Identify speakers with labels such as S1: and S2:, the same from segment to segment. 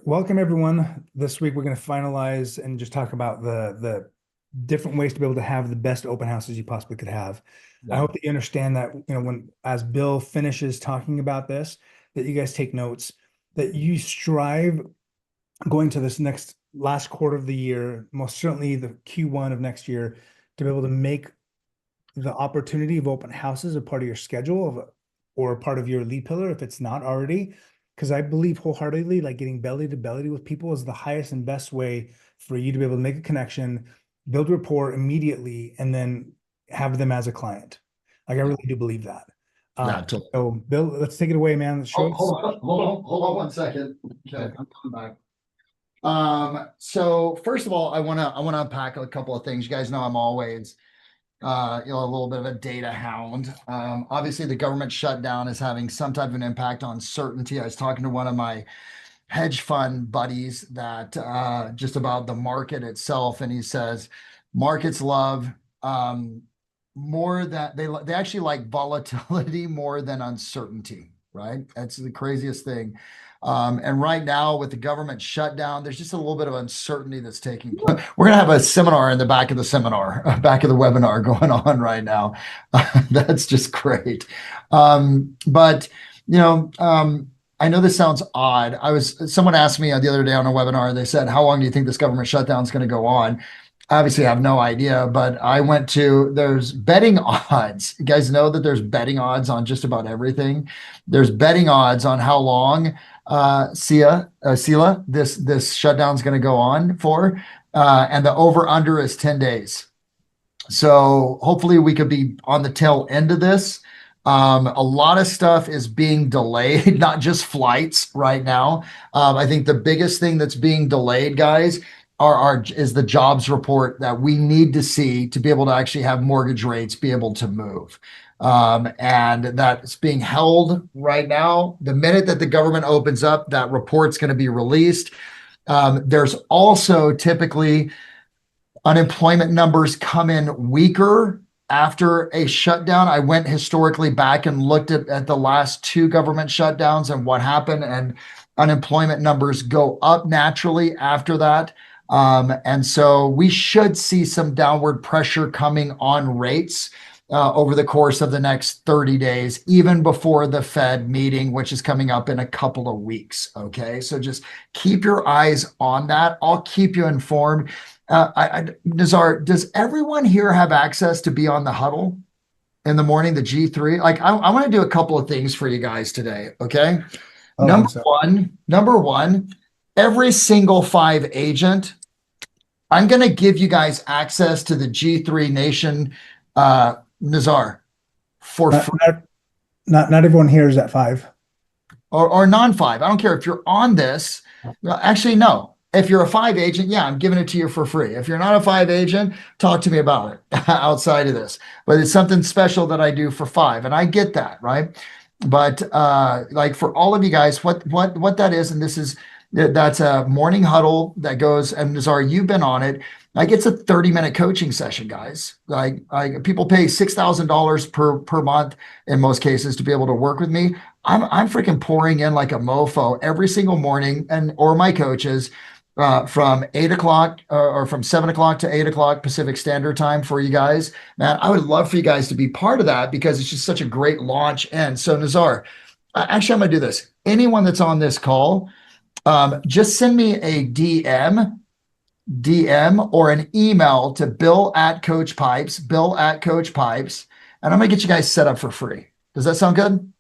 S1: welcome everyone. This week we're going to finalize and just talk about the different ways to be able to have the best open houses you possibly could have. I
S2: Yeah.
S1: hope that you understand that, when as Bill finishes talking about this, that you guys take notes, that you strive going to this next last quarter of the year, most certainly the Q1 of next year, to be able to make the opportunity of open houses a part of your schedule or a part of your lead pillar if it's not already. Because I believe wholeheartedly, like getting belly to belly with people is the highest and best way for you to be able to make a connection, build rapport immediately, and then have them as a client. Like I
S2: Yeah.
S1: really do believe that.
S2: Yeah, totally.
S1: So Bill, let's take it away, man. Show us.
S2: Hold on 1 second. Okay,
S1: Okay.
S2: I'm coming back. So first of all, I wanna unpack a couple of things. You guys know I'm always a little bit of a data hound. Obviously the government shutdown is having some type of an impact on certainty. I was talking to one of my hedge fund buddies that just about the market itself, and he says markets love more that they actually like volatility more than uncertainty, right? That's the craziest thing. And right now with the government shutdown, there's just a little bit of uncertainty that's taking place. We're gonna have a seminar in the back of the seminar, back of the webinar going on right now. That's just great. But you know, I know this sounds odd. Someone asked me the other day on a webinar, they said, how long do you think this government shutdown is going to go on? Obviously, I have no idea, but there's betting odds. You guys know that there's betting odds on just about everything. There's betting odds on how long Sela, this shutdown is going to go on for. And the over under is 10 days. So hopefully we could be on the tail end of this. A lot of stuff is being delayed, not just flights right now. I think the biggest thing that's being delayed, guys, is the jobs report that we need to see to be able to actually have mortgage rates be able to move. And that's being held right now. The minute that the government opens up, that report's going to be released. There's also typically unemployment numbers come in weaker after a shutdown. I went historically back and looked at the last two government shutdowns and what happened, and unemployment numbers go up naturally after that. And so we should see some downward pressure coming on rates over the course of the next 30 days, even before the Fed meeting, which is coming up in a couple of weeks. Okay. So just keep your eyes on that. I'll keep you informed. Nazar, does everyone here have access to be on the huddle in the morning, the G3? Like, I want to do a couple of things for you guys today. Okay.
S1: Oh, one second.
S2: Number one, every single Fiv agent, I'm going to give you guys access to the G3 Nation, Nazar, for
S1: Not,
S2: free,
S1: not everyone here is at five.
S2: or non-Fiv. I don't care if you're on this. Well, actually, no. If you're a Fiv agent, yeah, I'm giving it to you for free. If you're not a Fiv agent, talk to me about it outside of this. But it's something special that I do for Fiv, and I get that, right? But like for all of you guys, what that is, and that's a morning huddle that goes, and Nazar, you've been on it. Like it's a 30-minute coaching session, guys. Like people pay $6,000 per month in most cases to be able to work with me. I'm freaking pouring in like a mofo every single morning, or my coaches from 8 o'clock or from 7 o'clock to 8 o'clock Pacific Standard Time for you guys. Man, I would love for you guys to be part of that because it's just such a great launch. And so, Nazar, actually, I'm going to do this. Anyone that's on this call, just send me a DM or an email to bill@coach pipes, and I'm going to get you guys set up for free. Does that sound good?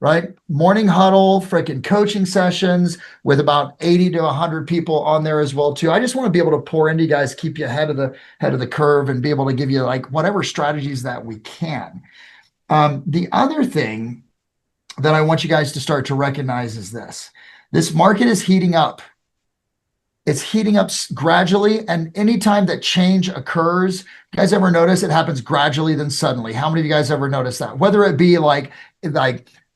S2: Right? Morning huddle, freaking coaching sessions with about 80 to 100 people on there as well too. I just want to be able to pour into you guys, keep you ahead of the curve, and be able to give you like whatever strategies that we can. The other thing that I want you guys to start to recognize is this market is heating up. It's heating up gradually, and anytime that change occurs, you guys ever notice it happens gradually then suddenly? How many of you guys ever notice that? Whether it be like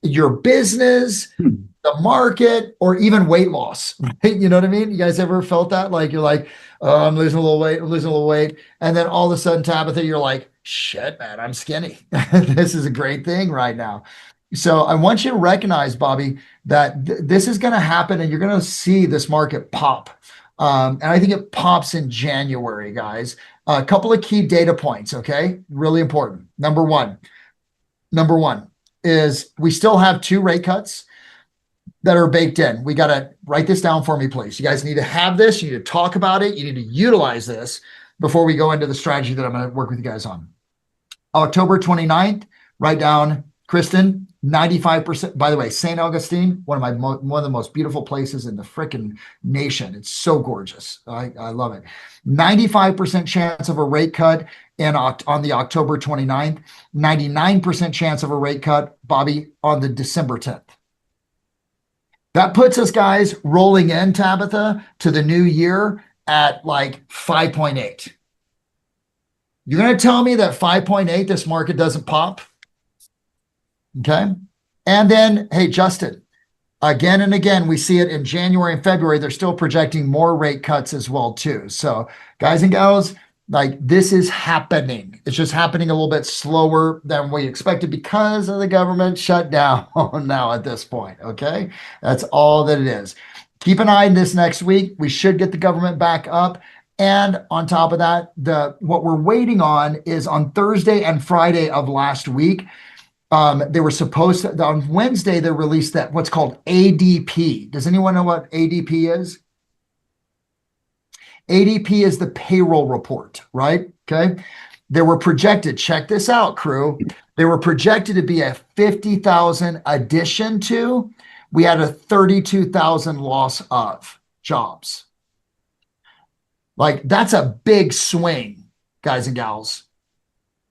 S2: your business, the market, or even weight loss, right? You know what I mean? You guys ever felt that? Like you're like, oh, I'm losing a little weight. And then all of a sudden, Tabitha, you're like, shit, man, I'm skinny. This is a great thing right now. So I want you to recognize, Bobby, that this is going to happen and you're going to see this market pop. And I think it pops in January, guys. A couple of key data points, okay? Really important. Number one is we still have 2 rate cuts that are baked in. We got to write this down for me, please. You guys need to have this. You need to talk about it. You need to utilize this before we go into the strategy that I'm going to work with you guys on. October 29th, write down, Kristen, 95%. By the way, St. Augustine, one of the most beautiful places in the frickin' nation. It's so gorgeous. I love it. 95% chance of a rate cut on the October 29th. 99% chance of a rate cut, Bobby, on the December 10th. That puts us, guys, rolling in, Tabitha, to the new year at like 5.8. You're going to tell me that 5.8, this market doesn't pop? Okay. And then, hey, Justin, again and again, we see it in January and February. They're still projecting more rate cuts as well, too. So, guys and gals, like this is happening. It's just happening a little bit slower than we expected because of the government shutdown now at this point. Okay. That's all that it is. Keep an eye on this next week. We should get the government back up. And on top of that, what we're waiting on is on Thursday and Friday of last week. They were supposed to, on Wednesday, they released that what's called ADP. Does anyone know what ADP is? ADP is the payroll report, right? Okay. They were projected, check this out, crew. They were projected to be a 50,000 addition to. We had a 32,000 loss of jobs. Like that's a big swing, guys and gals.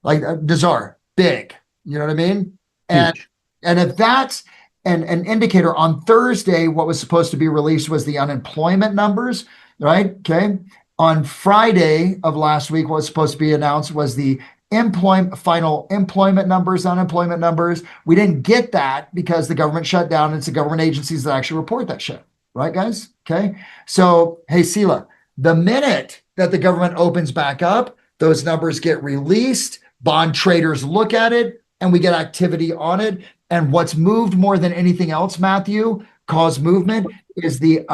S2: Like Nazar, big. You know what I mean? And
S1: Huge.
S2: and if that's an indicator, on Thursday, what was supposed to be released was the unemployment numbers, right? Okay. On Friday of last week, what was supposed to be announced was the final employment numbers, unemployment numbers. We didn't get that because the government shut down. It's the government agencies that actually report that shit. Right, guys? Okay. So, hey, Sela, the minute that the government opens back up, those numbers get released, bond traders look at it, and we get activity on it. And what's moved more than anything else, Matthew, cause movement is the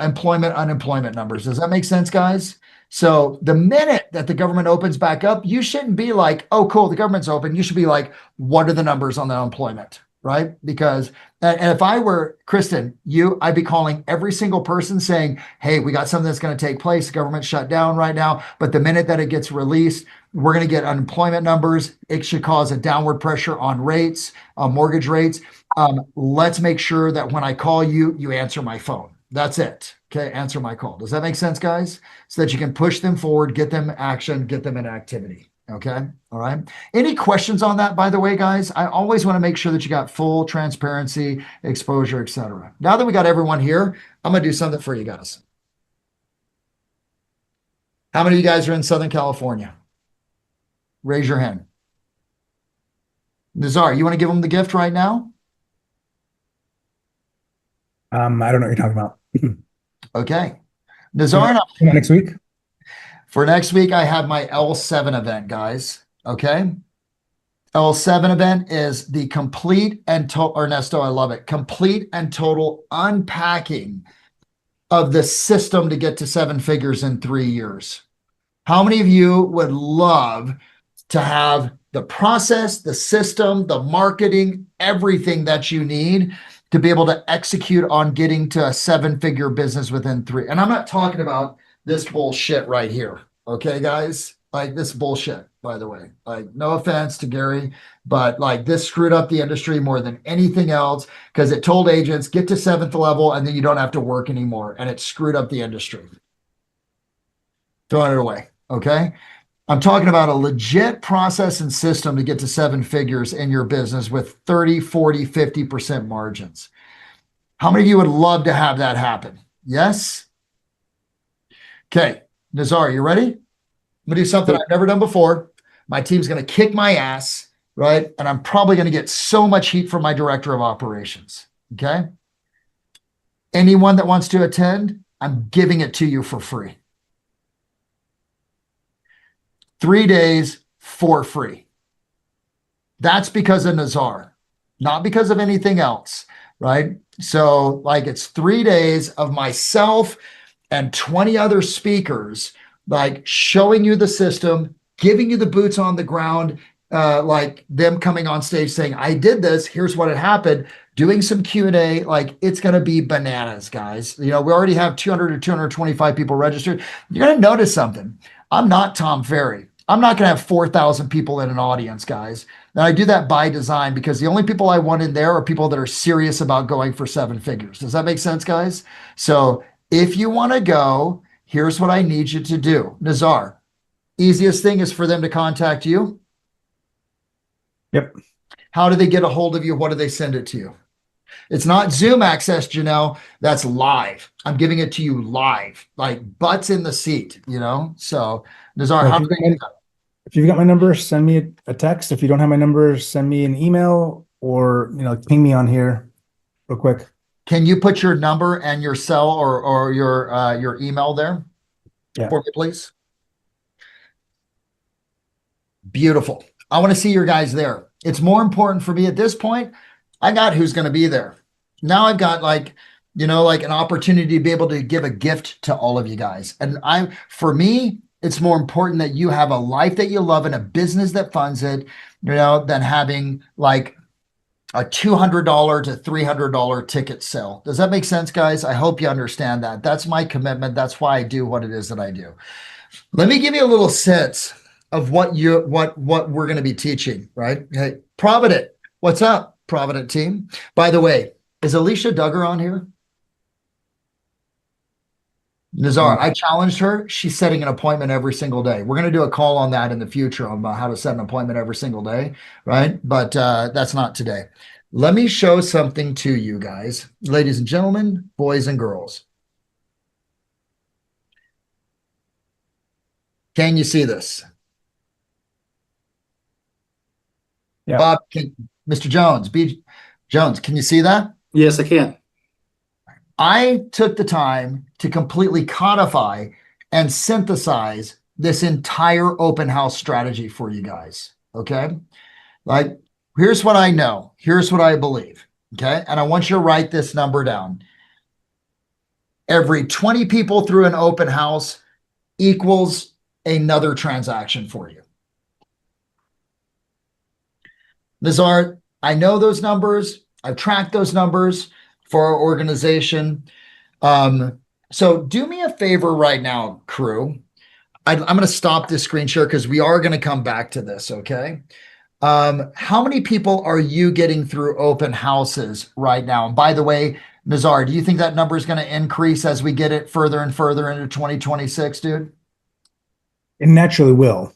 S2: employment, unemployment numbers. Does that make sense, guys? So the minute that the government opens back up, you shouldn't be like, oh, cool, the government's open. You should be like, what are the numbers on the unemployment, right? Because, and if I were Kristen, I'd be calling every single person saying, hey, we got something that's going to take place. The government shut down right now. But the minute that it gets released, we're going to get unemployment numbers. It should cause a downward pressure on rates, mortgage rates. Let's make sure that when I call you, you answer my phone. That's it. Okay. Answer my call. Does that make sense, guys? So that you can push them forward, get them action, get them in activity. Okay. All right. Any questions on that, by the way, guys? I always want to make sure that you got full transparency, exposure, etc. Now that we got everyone here, I'm going to do something for you guys. How many of you guys are in Southern California? Raise your hand. Nazar, you want to give them the gift right now?
S1: I don't know what you're talking about.
S2: Okay. Nazar,
S1: Next week?
S2: for next week, I have my L7 event, guys. Okay. L7 event is the complete and total, Ernesto, I love it. Complete and total unpacking of the system to get to 7 figures in 3 years. How many of you would love to have the process, the system, the marketing, everything that you need to be able to execute on getting to a 7-figure business within 3? And I'm not talking about this bullshit right here. Okay, guys? Like this bullshit, by the way. Like, no offense to Gary, but like this screwed up the industry more than anything else because it told agents get to 7th level and then you don't have to work anymore. And it screwed up the industry. Throwing it away. Okay. I'm talking about a legit process and system to get to 7 figures in your business with 30, 40, 50% margins. How many of you would love to have that happen? Yes? Okay. Nazar, you ready? I'm going to do something I've never done before. My team's going to kick my ass, right? And I'm probably going to get so much heat from my director of operations. Okay. Anyone that wants to attend, I'm giving it to you for free. 3 days for free. That's because of Nazar. not because of anything else, right? So like it's 3 days of myself and 20 other speakers, like showing you the system, giving you the boots on the ground, like them coming on stage saying, I did this, here's what had happened, doing some Q&A. Like it's going to be bananas, guys. You know, we already have 200 to 225 people registered. You're going to notice something. I'm not Tom Ferry. I'm not going to have 4,000 people in an audience, guys. And I do that by design because the only people I want in there are people that are serious about going for 7 figures. Does that make sense, guys? So if you want to go, here's what I need you to do. Nazar, easiest thing is for them to contact you.
S1: Yep.
S2: How do they get a hold of you? What do they send it to you? It's not Zoom access, Janelle. That's live. I'm giving it to you live, like butts in the seat, you know? So Nazar,
S1: Well,
S2: how do they
S1: if you've got my number, send me a text. If you don't have my number, send me an email or, ping me on here real quick.
S2: Can you put your number and your cell or your email there for me, please? Beautiful. I want to see your guys there. It's more important for me at this point. I got who's going to be there. Now I've got like an opportunity to be able to give a gift to all of you guys. And for me, it's more important that you have a life that you love and a business that funds it, than having like a $200 to $300 ticket sale. Does that make sense, guys? I hope you understand that. That's my commitment. That's why I do what it is that I do. Let me give you a little sense of what we're going to be teaching, right? Hey, Provident, what's up, Provident team? By the way, is Alicia Duggar on here? Nazar, I challenged her. She's setting an appointment every single day. We're going to do a call on that in the future about how to set an appointment every single day, right? But that's not today. Let me show something to you guys, ladies and gentlemen, boys and girls. Can you see this?
S1: Yeah.
S2: Bob, Mr. Jones, B. Jones, can you see that?
S3: Yes, I can.
S2: I took the time to completely codify and synthesize this entire open house strategy for you guys. Okay. Like, here's what I know. Here's what I believe. Okay. And I want you to write this number down. Every 20 people through an open house equals another transaction for you. Nazar, I know those numbers. I've tracked those numbers for our organization. So do me a favor right now, crew. I'm going to stop this screen share because we are going to come back to this, okay? How many people are you getting through open houses right now? And by the way, Nazar, do you think that number is going to increase as we get it further and further into 2026, dude?
S1: It naturally will.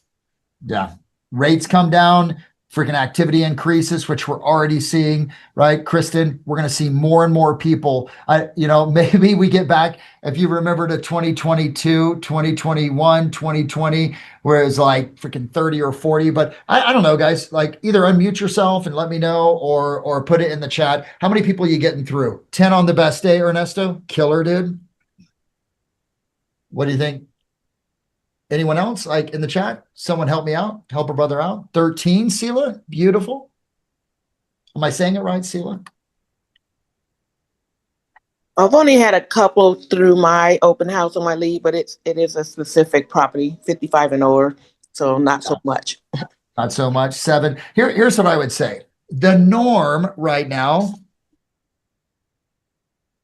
S2: Yeah. Rates come down. Freaking activity increases, which we're already seeing, right? Kristen, we're going to see more and more people. Maybe we get back, if you remember, to 2022, 2021, 2020, where it's like freaking 30 or 40. But I don't know, guys, like either unmute yourself and let me know or put it in the chat. How many people are you getting through? 10 on the best day, Ernesto? Killer, dude. What do you think? Anyone else like in the chat? Someone help me out. Help a brother out. 13, Sela. Beautiful. Am I saying it right, Sela?
S4: I've only had a couple through my open house on my lead, but it is a specific property, 55 and over. So not so much.
S2: Not so much. 7. Here's what I would say. The norm right now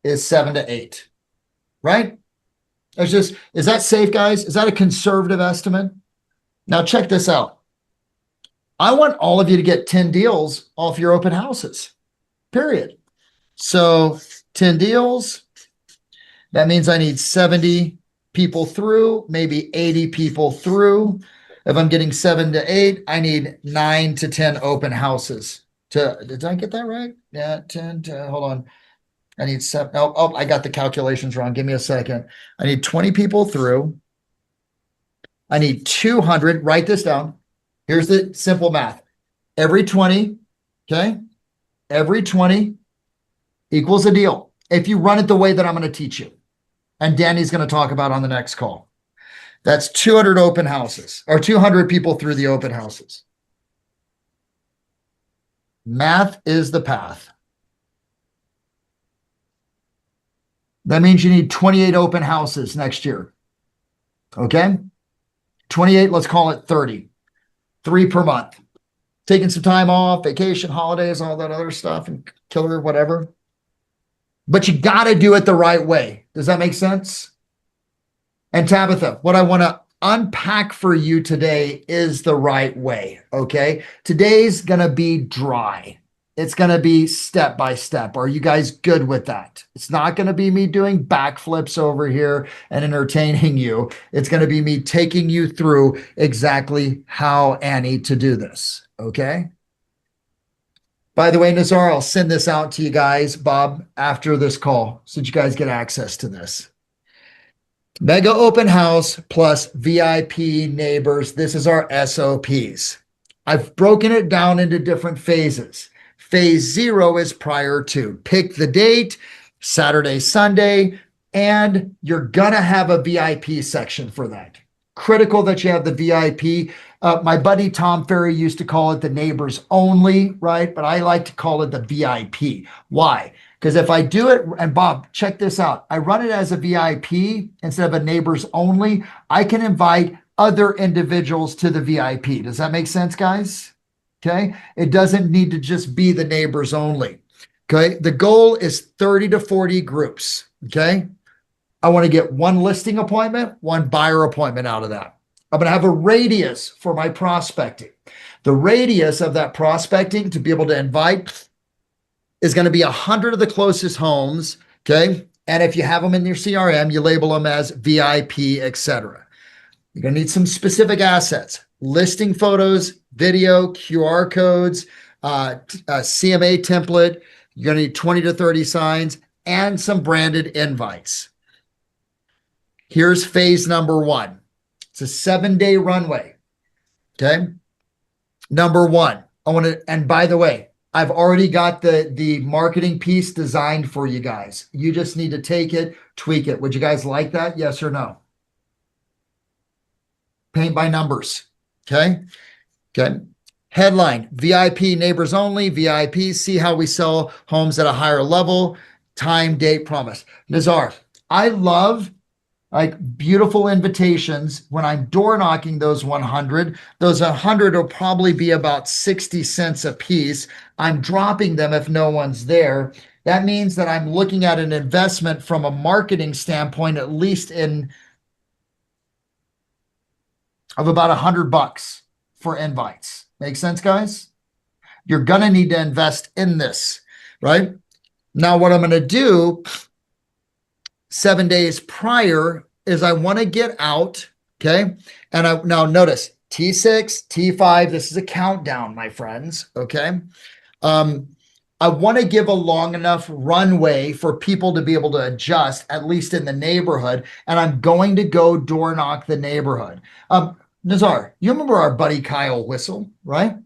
S2: is 7 to 8, right? Is that safe, guys? Is that a conservative estimate? Now check this out. I want all of you to get 10 deals off your open houses, period. So 10 deals, that means I need 70 people through, maybe 80 people through. If I'm getting 7 to 8, I need 9 to 10 open houses. Did I get that right? Yeah, 10 to, hold on. I need 7. Oh, I got the calculations wrong. Give me a second. I need 20 people through. I need 200. Write this down. Here's the simple math. Every 20, okay? Every 20 equals a deal. If you run it the way that I'm going to teach you. And Danny's going to talk about on the next call. That's 200 open houses or 200 people through the open houses. Math is the path. That means you need 28 open houses next year. Okay? 28, let's call it 30. 3 per month. Taking some time off, vacation, holidays, all that other stuff, and killer, whatever. But you got to do it the right way. Does that make sense? And Tabitha, what I want to unpack for you today is the right way. Okay? Today's going to be dry. It's going to be step by step. Are you guys good with that? It's not going to be me doing backflips over here and entertaining you. It's going to be me taking you through exactly how, Annie, to do this. Okay? By the way, Nazar, I'll send this out to you guys, Bob, after this call so that you guys get access to this. Mega open house plus VIP neighbors. This is our SOPs. I've broken it down into different phases. Phase 0 is prior to. Pick the date, Saturday, Sunday, and you're going to have a VIP section for that. Critical that you have the VIP. My buddy Tom Ferry used to call it the neighbors only, right? But I like to call it the VIP. Why? Because if I do it, and Bob, check this out. I run it as a VIP instead of a neighbors only. I can invite other individuals to the VIP. Does that make sense, guys? Okay. It doesn't need to just be the neighbors only. Okay. The goal is 30 to 40 groups. Okay. I want to get 1 listing appointment, 1 buyer appointment out of that. I'm going to have a radius for my prospecting. The radius of that prospecting to be able to invite is going to be 100 of the closest homes. Okay. And if you have them in your CRM, you label them as VIP, etc. You're going to need some specific assets, listing photos, video, QR codes, CMA template. You're going to need 20 to 30 signs and some branded invites. Here's phase number 1. It's a 7-day runway. Okay. Number 1, I want to, and by the way, I've already got the marketing piece designed for you guys. You just need to take it, tweak it. Would you guys like that? Yes or no? Paint by numbers. Okay. Okay. Headline, VIP neighbors only, VIP, see how we sell homes at a higher level, time, date, promise. Nazar, I love like beautiful invitations when I'm door knocking those 100. Those 100 will probably be about 60 cents a piece. I'm dropping them if no one's there. That means that I'm looking at an investment from a marketing standpoint, at least of about $100 for invites. Make sense, guys? You're going to need to invest in this, right? Now, what I'm going to do 7 days prior is I want to get out, okay? And now notice T6, T5, this is a countdown, my friends, okay? I want to give a long enough runway for people to be able to adjust, at least in the neighborhood, and I'm going to go door knock the neighborhood. Nazar, you remember our buddy Kyle Whistle, right?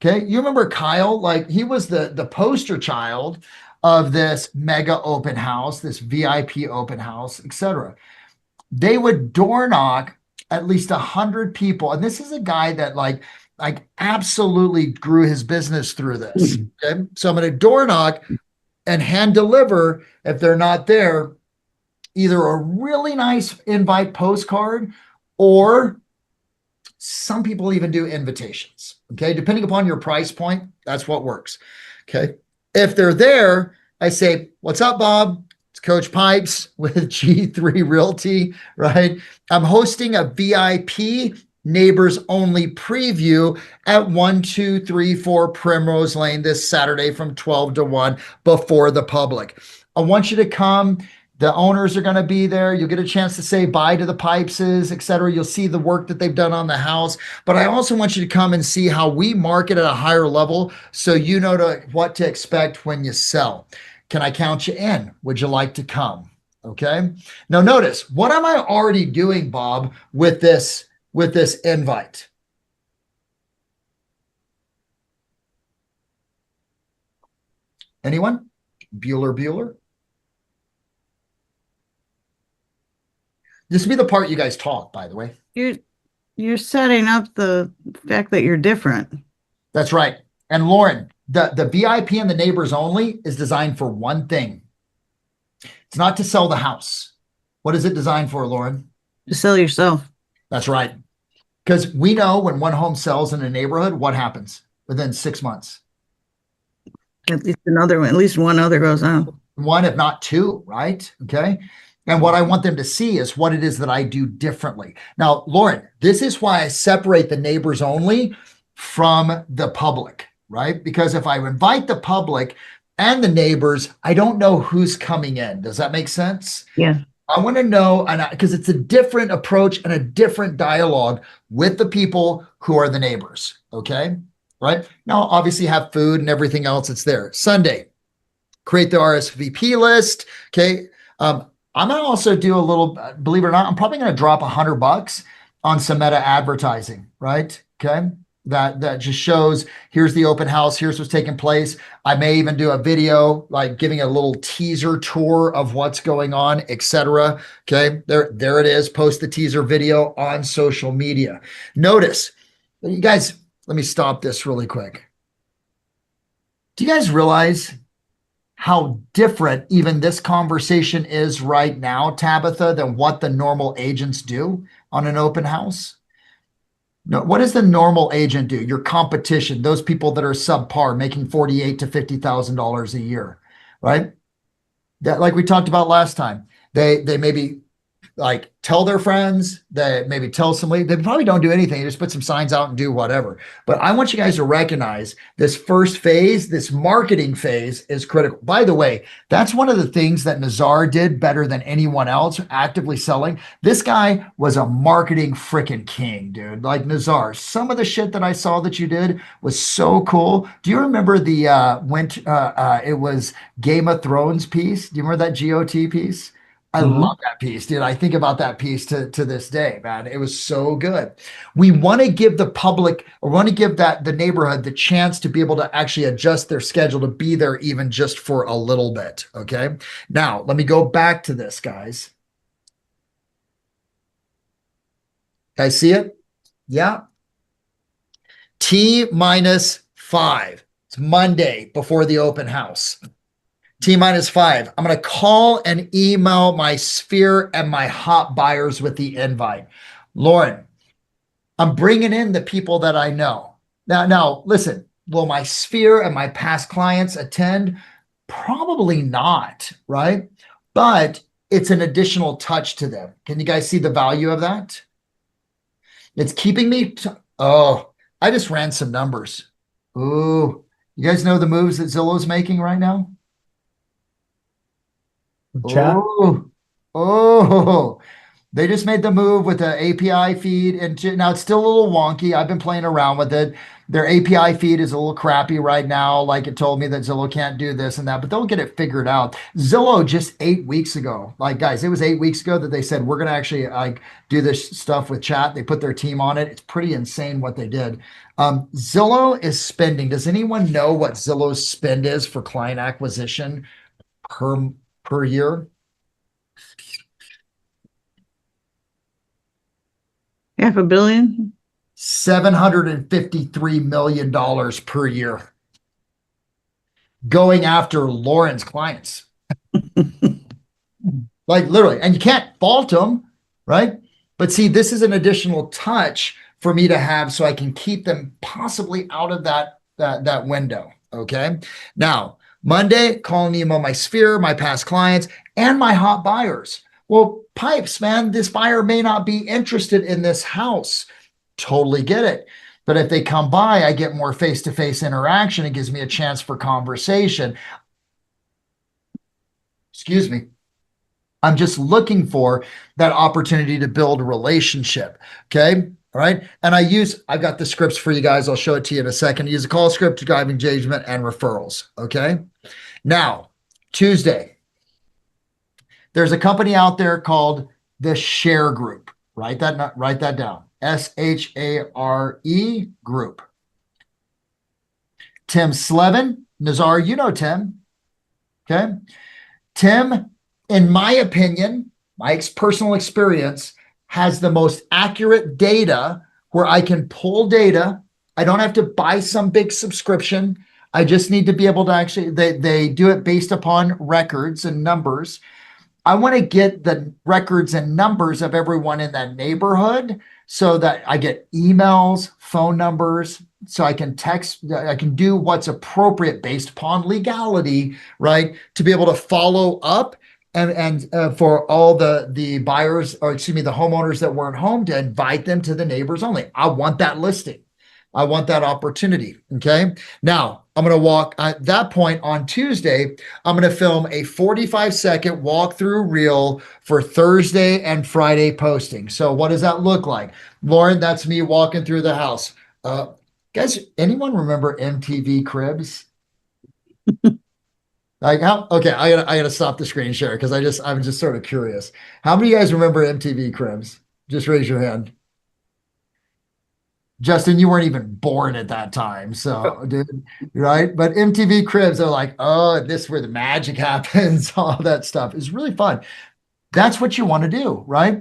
S2: Okay, you remember Kyle? Like he was the poster child of this mega open house, this VIP open house, etc. They would door knock at least 100 people, and this is a guy that like absolutely grew his business through this. Okay, so I'm going to door knock and hand deliver if they're not there, either a really nice invite postcard or some people even do invitations. Okay. Depending upon your price point, that's what works. Okay. If they're there, I say, what's up, Bob? It's Coach Pipes with G3 Realty, right? I'm hosting a VIP neighbors only preview at 1234 Primrose Lane this Saturday from 12 to 1 before the public. I want you to come. The owners are going to be there. You'll get a chance to say bye to the Pipeses, et cetera. You'll see the work that they've done on the house. But I also want you to come and see how we market at a higher level so you know what to expect when you sell. Can I count you in? Would you like to come? Okay. Now notice, what am I already doing, Bob, with this invite? Anyone? Bueller? This would be the part you guys talk, by the way.
S3: You're setting up the fact that you're different.
S2: That's right. And Lauren, the VIP and the neighbors only is designed for one thing. It's not to sell the house. What is it designed for, Lauren?
S3: To sell yourself.
S2: That's right. Because we know when one home sells in a neighborhood, what happens within 6 months?
S3: At least one other goes on.
S2: One, if not two, right? Okay. And what I want them to see is what it is that I do differently. Now, Lauren, this is why I separate the neighbors only from the public, right? Because if I invite the public and the neighbors, I don't know who's coming in. Does that make sense?
S3: Yeah.
S2: I want to know, and because it's a different approach and a different dialogue with the people who are the neighbors. Okay. Right now, obviously have food and everything else that's there. Sunday, create the RSVP list. Okay. I'm going to also do a little, believe it or not, I'm probably going to drop $100 on some meta advertising, right? Okay. That just shows, here's the open house, here's what's taking place. I may even do a video, like giving a little teaser tour of what's going on, etc. Okay. There it is. Post the teaser video on social media. Notice, you guys, let me stop this really quick. Do you guys realize how different even this conversation is right now, Tabitha, than what the normal agents do on an open house? No, what does the normal agent do? Your competition, those people that are subpar, making $48,000 to $50,000 a year, right? That, like we talked about last time, they maybe like tell their friends, they maybe tell somebody, they probably don't do anything. They just put some signs out and do whatever. But I want you guys to recognize this first phase, this marketing phase is critical. By the way, that's one of the things that Nazar did better than anyone else actively selling. This guy was a marketing freaking king, dude. Like Nazar, some of the shit that I saw that you did was so cool. Do you remember the it was Game of Thrones piece? Do you remember that GOT piece? I love that piece, dude. I think about that piece to this day, man. It was so good. We want to give the public, or want to give the neighborhood the chance to be able to actually adjust their schedule to be there even just for a little bit. Okay. Now, let me go back to this, guys. Guys, see it? Yeah. T-5. It's Monday before the open house. T-5. I'm going to call and email my sphere and my hot buyers with the invite. Lauren, I'm bringing in the people that I know. Now, listen, will my sphere and my past clients attend? Probably not, right? But it's an additional touch to them. Can you guys see the value of that? It's keeping me. Oh, I just ran some numbers. Ooh, you guys know the moves that Zillow's making right now?
S1: Chat.
S2: Oh, they just made the move with the API feed. And now it's still a little wonky. I've been playing around with it. Their API feed is a little crappy right now. Like it told me that Zillow can't do this and that, but they'll get it figured out. Zillow just 8 weeks ago, like guys, it was 8 weeks ago that they said, we're going to actually like do this stuff with chat. They put their team on it. It's pretty insane what they did. Zillow is spending. Does anyone know what Zillow's spend is for client acquisition per year?
S3: $500 million.
S2: $753 million per year going after Lauren's clients. Like literally, and you can't fault them, right? But see, this is an additional touch for me to have so I can keep them possibly out of that window. Okay. Now, Monday, call and email my sphere, my past clients, and my hot buyers. Well, pipes, man, this buyer may not be interested in this house. Totally get it. But if they come by, I get more face-to-face interaction. It gives me a chance for conversation. Excuse me. I'm just looking for that opportunity to build a relationship. Okay. All right. And I've got the scripts for you guys. I'll show it to you in a second. Use a call script to drive engagement and referrals. Okay. Now, Tuesday, there's a company out there called the Share Group. Write that down. SHARE Group. Tim Slevin, Nazar, you know Tim. Okay. Tim, in my opinion, my personal experience, has the most accurate data where I can pull data I don't have to buy some big subscription. I just need to be able to actually, they do it based upon records and numbers. I want to get the records and numbers of everyone in that neighborhood so that I get emails, phone numbers, so I can text, I can do what's appropriate based upon legality, right? To be able to follow up and for all the buyers, or excuse me, the homeowners that weren't home, to invite them to the neighbors only. I want that listing. I want that opportunity. Okay. Now I'm going to walk at that point on Tuesday. I'm going to film a 45-second walkthrough reel for Thursday and Friday posting. So what does that look like? Lauren, that's me walking through the house. Guys, anyone remember MTV Cribs? Like how? Okay, I gotta stop the screen share because I'm just sort of curious. How many of you guys remember MTV Cribs? Just raise your hand. Justin, you weren't even born at that time, so dude, right? But MTV Cribs are like, oh, this is where the magic happens. All that stuff is really fun. That's what you want to do, right?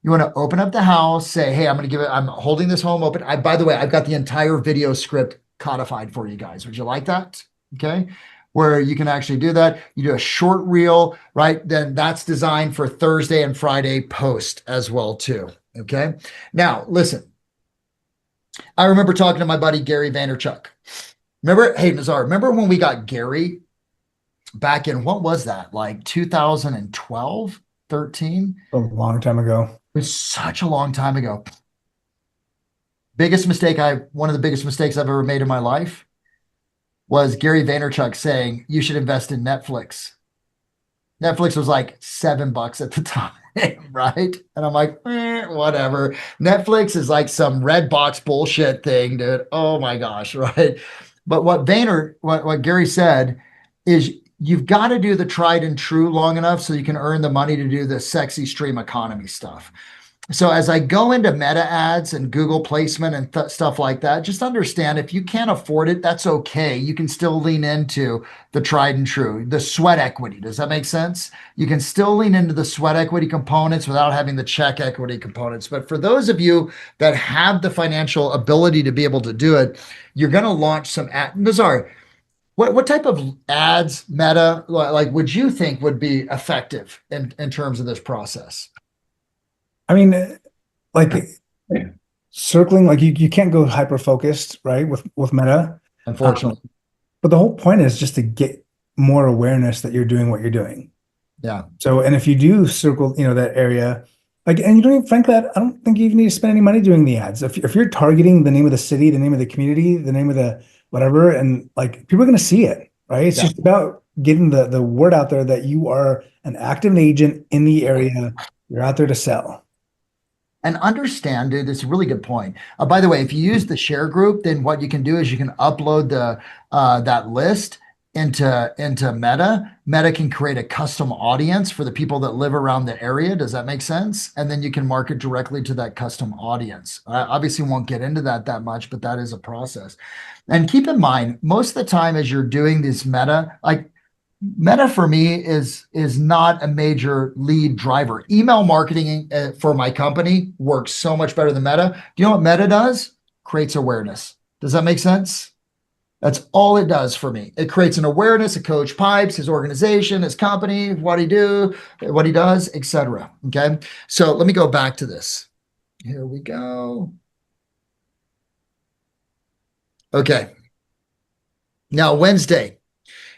S2: You want to open up the house, say, hey, I'm holding this home open. By the way, I've got the entire video script codified for you guys. Would you like that? Okay. Where you can actually do that. You do a short reel, right? Then that's designed for Thursday and Friday post as well, too. Okay. Now, listen, I remember talking to my buddy, Gary Vaynerchuk. Hey, Nazar, remember when we got Gary back in, what was that? Like 2012, 13?
S1: A long time ago.
S2: It was such a long time ago. One of the biggest mistakes I've ever made in my life was Gary Vaynerchuk saying, you should invest in Netflix. Netflix was like $7 at the time, right? And I'm like, whatever. Netflix is like some red box bullshit thing, dude. Oh my gosh, right? But what Gary said is you've got to do the tried and true long enough so you can earn the money to do the sexy stream economy stuff. So as I go into meta ads and Google placement and stuff like that, just understand if you can't afford it, that's okay. You can still lean into the tried and true, the sweat equity. Does that make sense? You can still lean into the sweat equity components without having the check equity components. But for those of you that have the financial ability to be able to do it, you're going to launch some ads. Nazar, what type of ads, meta, like would you think would be effective in terms of this process?
S1: I mean, like circling, like you can't go hyper focused, right? With Meta,
S2: Unfortunately.
S1: But the whole point is just to get more awareness that you're doing what you're doing.
S2: Yeah.
S1: So, and if you do circle, that area, like, and you don't even, frankly, I don't think you even need to spend any money doing the ads. If you're targeting the name of the city, the name of the community, the name of the whatever, and like people are going to see it, right? It's just about getting the word out there that you are an active agent in the area. You're out there to sell.
S2: And understand, dude, it's a really good point. By the way, if you use the share group, then what you can do is you can upload that list into Meta. Meta can create a custom audience for the people that live around the area. Does that make sense? And then you can market directly to that custom audience. I obviously won't get into that much, but that is a process. And keep in mind, most of the time as you're doing this Meta, like Meta for me is not a major lead driver. Email marketing for my company works so much better than Meta. Do you know what Meta does? Creates awareness. Does that make sense? That's all it does for me. It creates an awareness of Coach Pipes, his organization, his company, what he does, etc. Okay. So let me go back to this. Here we go. Okay. Now Wednesday.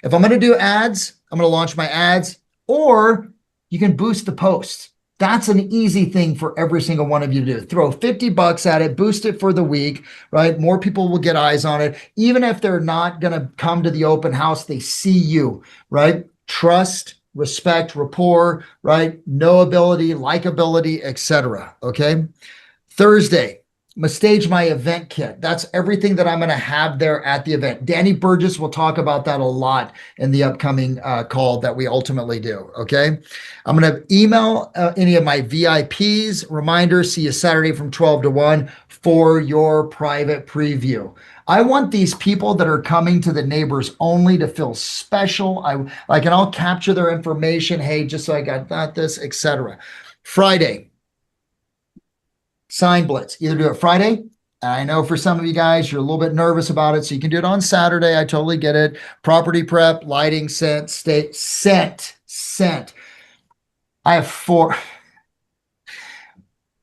S2: If I'm going to do ads, I'm going to launch my ads, or you can boost the posts. That's an easy thing for every single one of you to do. Throw $50 at it, boost it for the week, right? More people will get eyes on it. Even if they're not going to come to the open house, they see you, right? Trust, respect, rapport, right? Knowability, likability, etc. Okay. Thursday, I'm going to stage my event kit. That's everything that I'm going to have there at the event. Danny Burgess will talk about that a lot in the upcoming call that we ultimately do. Okay. I'm going to email any of my VIPs, reminders, see you Saturday from 12 to 1 for your private preview. I want these people that are coming to the neighbors only to feel special. I'll capture their information. Hey, just so I got this, etc. Friday. Sign blitz. Either do it Friday I know for some of you guys, you're a little bit nervous about it, so you can do it on Saturday. I totally get it. Property prep, lighting, scent. I have 4.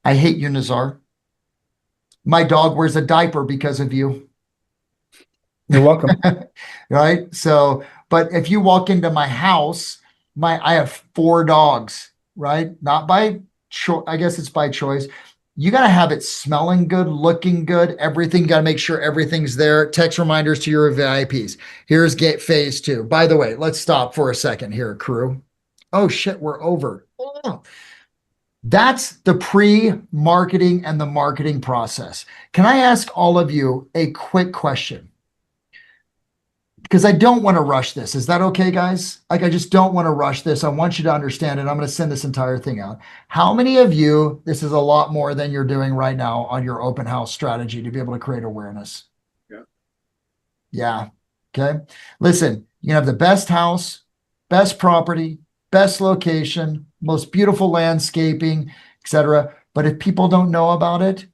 S2: I hate you, Nazar. My dog wears a diaper because of you.
S1: You're welcome.
S2: Right? So, but if you walk into my house, I have 4 dogs, right? Not by choice. I guess it's by choice. You got to have it smelling good, looking good, everything. You got to make sure everything's there. Text reminders to your VIPs. Here's phase 2. By the way, let's stop for a second here, crew. Oh shit, we're over. Oh. That's the pre-marketing and the marketing process. Can I ask all of you a quick question? Because I don't want to rush this. Is that okay, guys? Like, I just don't want to rush this. I want you to understand it. I'm going to send this entire thing out. How many of you, this is a lot more than you're doing right now on your open house strategy to be able to create awareness?
S5: Yeah.
S2: Yeah. Okay. Listen, you have the best house, best property, best location, most beautiful landscaping, etc. But if people don't know about it,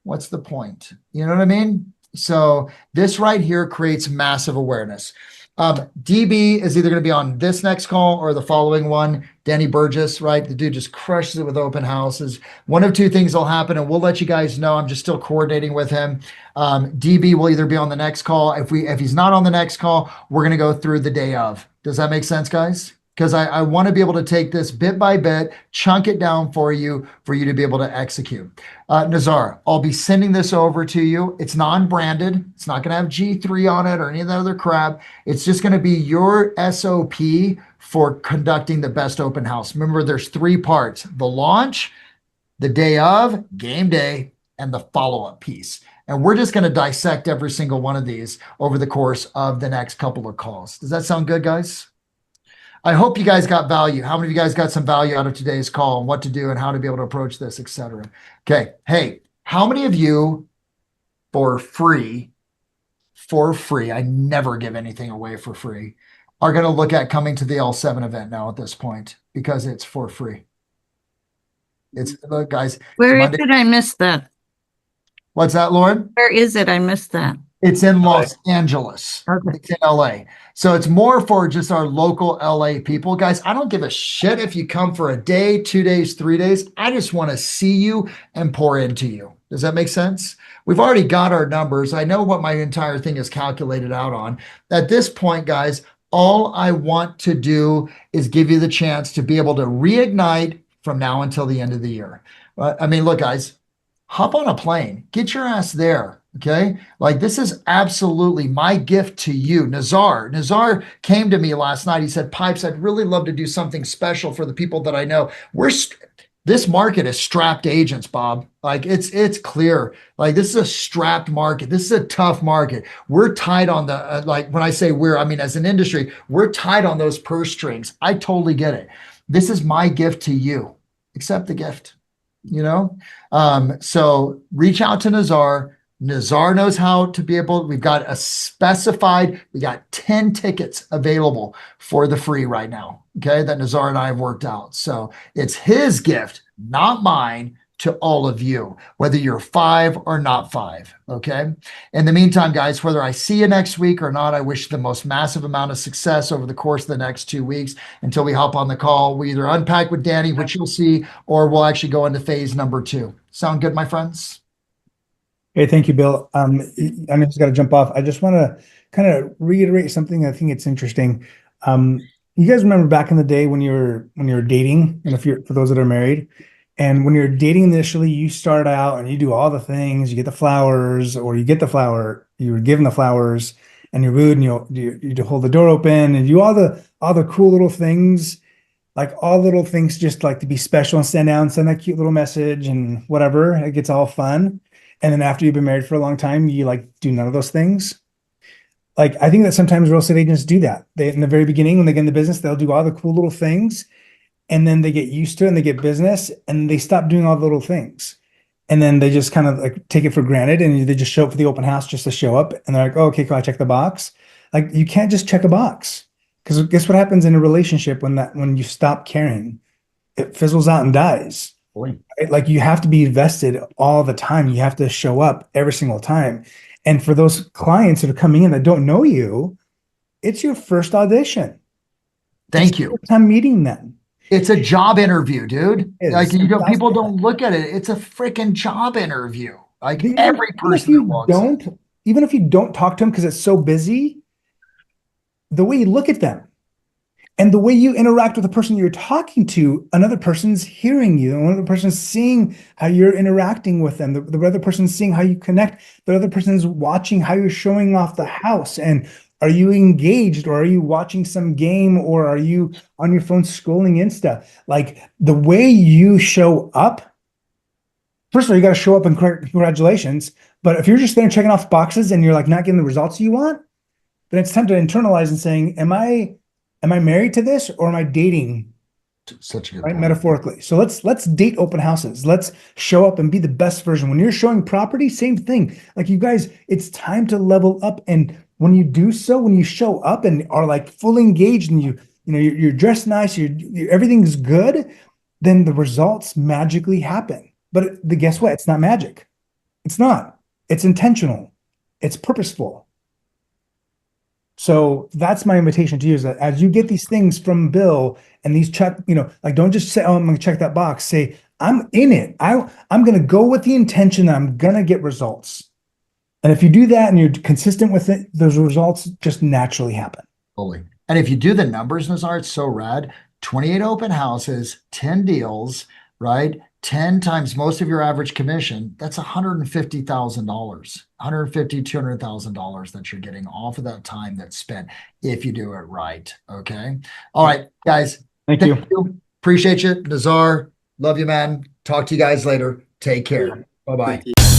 S2: what's the point? You know what I mean? So this right here creates massive awareness. DB is either going to be on this next call or the following one. Danny Burgess, right? The dude just crushes it with open houses. One of 2 things will happen, and we'll let you guys know. I'm just still coordinating with him. DB will either be on the next call. If he's not on the next call, we're going to go through the day of. Does that make sense, guys? Because I want to be able to take this bit by bit, chunk it down for you to be able to execute. Nazar, I'll be sending this over to you. It's non-branded. It's not going to have G3 on it or any of that other crap. It's just going to be your SOP for conducting the best open house. Remember, there's 3 parts: the launch, the day of, game day, and the follow-up piece. And we're just going to dissect every single one of these over the course of the next couple of calls. Does that sound good, guys? I hope you guys got value. How many of you guys got some value out of today's call and what to do and how to be able to approach this, etc.? Okay. Hey, how many of you for free, I never give anything away for free, are going to look at coming to the L7 event now at this point because it's for free? It's, look, guys.
S3: Where is
S2: Monday.
S3: it? I missed that.
S2: What's that, Lauren?
S3: Where is it? I missed that.
S2: It's in Los Angeles.
S3: Okay.
S2: It's in LA. So it's more for just our local LA people. Guys, I don't give a shit if you come for a day, 2 days, 3 days. I just want to see you and pour into you. Does that make sense? We've already got our numbers. I know what my entire thing is calculated out on. At this point, guys, all I want to do is give you the chance to be able to reignite from now until the end of the year. I mean, look, guys, hop on a plane, get your ass there. Okay. Like, this is absolutely my gift to you. Nazar came to me last night. He said, Pipes, I'd really love to do something special for the people that I know. This market is strapped agents, Bob. Like, it's clear. Like, this is a strapped market. This is a tough market. We're tight on the, like, when I say I mean, as an industry, we're tight on those purse strings. I totally get it. This is my gift to you. Accept the gift, you know? So reach out to Nazar. Nazar knows how to be able, we got 10 tickets available for the free right now. Okay. That Nazar and I have worked out. So it's his gift, not mine, to all of you, whether you're 5 or not 5. Okay. In the meantime, guys, whether I see you next week or not, I wish the most massive amount of success over the course of the next 2 weeks until we hop on the call. We either unpack with Danny, which you'll see, or we'll actually go into phase number 2. Sound good, my friends?
S1: Hey, thank you, Bill. I just got to jump off. I just want to kind of reiterate something. I think it's interesting. You guys remember back in the day when you were dating, and for those that are married, and when you're dating initially, you start out and you do all the things. You get the flowers, or you get the flower. You were given the flowers, and you're rude, and you hold the door open, and you do all the cool little things. Like, all little things just like to be special and stand down, send that cute little message and whatever. It gets all fun. And then after you've been married for a long time, you like do none of those things. Like, I think that sometimes real estate agents do that. In the very beginning, when they get in the business, they'll do all the cool little things, and then they get used to it and they get business, and they stop doing all the little things. And then they just kind of like take it for granted, and they just show up for the open house just to show up. And they're like, oh, okay, cool, I check the box. Like, you can't just check a box, because guess what happens in a relationship when you stop caring? It fizzles out and dies.
S2: Boy.
S1: Right? Like you have to be invested all the time. You have to show up every single time. And for those clients that are coming in that don't know you, it's your first audition.
S2: Thank
S1: It's
S2: you.
S1: your first time meeting them.
S2: It's a job interview, dude.
S1: It
S2: Like
S1: is.
S2: people don't look at it. It's a freaking job interview. Like
S1: Even-
S2: every
S1: even if
S2: person that walks in.
S1: even if you don't talk to them because it's so busy, the way you look at them and the way you interact with the person you're talking to, another person's hearing you, and another person's seeing how you're interacting with them. The other person's seeing how you connect. The other person's watching how you're showing off the house. And are you engaged, or are you watching some game, or are you on your phone scrolling Insta? Like the way you show up. First of all, you got to show up and congratulations. But if you're just there checking off boxes and you're like not getting the results you want, then it's time to internalize and saying, am I married to this, or am I dating?
S2: Such a good
S1: Right,
S2: point.
S1: metaphorically. So let's date open houses. Let's show up and be the best version. When you're showing property, same thing. Like you guys, it's time to level up. And when you do so, when you show up and are like fully engaged, and you're dressed nice, everything's good, then the results magically happen. But guess what? It's not magic. It's not. It's intentional. It's purposeful. So that's my invitation to you, is that as you get these things from Bill and these check, like don't just say, oh, I'm going to check that box. Say, I'm in it. I'm going to go with the intention that I'm going to get results. And if you do that and you're consistent with it, those results just naturally happen.
S2: Fully. And if you do the numbers, Nazar, it's so rad. 28 open houses, 10 deals, right? 10 times most of your average commission, that's $150,000, $150,000, $200,000 that you're getting off of that time that's spent if you do it right. Okay. All right, guys.
S1: Thank you.
S2: Appreciate you. Nazar, love you, man. Talk to you guys later. Take care. Bye-bye.
S4: Thank you.